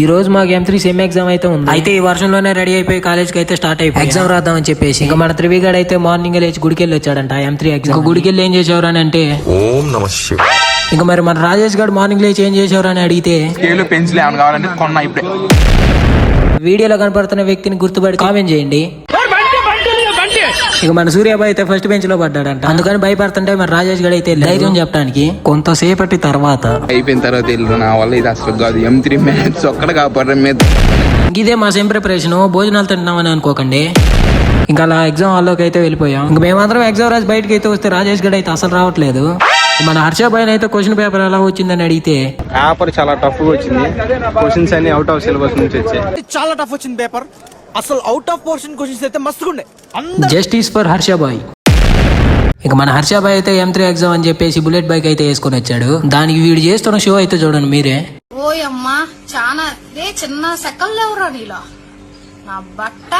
ఈ రోజు మాకు M3 సెమ్ ఎగ్జామ్ అయితే ఉంది. అయితే ఈ వర్షంలోనే రెడీ అయిపోయి కాలేజ్కి అయితే స్టార్ట్ అయిపోయి ఎగ్జామ్ రాద్దామని చెప్పేసి ఇంకా మన త్రివిగాడు అయితే మార్నింగ్ లేచి గుడికి వెళ్ళి వచ్చాడంట M3 ఎగ్జామ్. గుడికి వెళ్ళి ఏం చేసేవారు అని అంటే ఓం నమః శివాయ. ఇంకా మరి మన రాజేష్ గారు మార్నింగ్ లేచి ఏం చేసేవారు అని అడిగితే పెన్సిల్ ఏమైనా కావాలంటే కొన్నా ఇప్పుడే. వీడియోలో కనపడుతున్న వ్యక్తిని గుర్తుపడి కామెంట్ చేయండి. ఇక మన సూర్యాబాయ్ అయితే ఫస్ట్ బెంచ్ లో పడ్డాడంట. అందుకని భయపడుతుంటే మన రాజేష్ గడ్ అయితే ధైర్యం చెప్పడానికి కొంతసేపటి తర్వాత అయిపోయిన తర్వాత వెళ్ళి నా వల్ల ఇది అసలు కాదు M3 మ్యాథ్స్ ఒక్కడ కాపాడడం మీద. ఇదే మా సేమ్ ప్రిపరేషన్. భోజనాలు తింటున్నామని అనుకోకండి. ఇంకా అలా ఎగ్జామ్ హాల్లోకి అయితే వెళ్ళిపోయాం. ఇంకా మేమందరం ఎగ్జామ్ రాసి బయటకి అయితే వస్తే రాజేష్ గడ్ అయితే అసలు రావట్లేదు. మన హర్షబాయ్ అయితే క్వశ్చన్ పేపర్ ఎలా వచ్చిందని అడిగితే పేపర్ చాలా టఫ్ గా వచ్చింది. క్వశ్చన్స్ అన్ని అవుట్ ఆఫ్ సిలబస్ నుంచి వచ్చాయి. చాలా టఫ్ వచ్చింది పేపర్. అసలు అవుట్ ఆఫ్ పోర్షన్ క్వశ్చన్స్ అయితే మస్తుగుండే. Justice for హర్షబాయ్. ఇక మన హర్షబాయ్ అయితే M3 ఎగ్జామ్ అని చెప్పేసి బుల్లెట్ బైక్ అయితే వేసుకొని వచ్చాడు. దానికి వీడు చేస్తున్న షో అయితే చూడండి మీరే. ఓయమ్మా చాలా చిన్న సెకండ్ ఎవరా నీలో నా బట్ట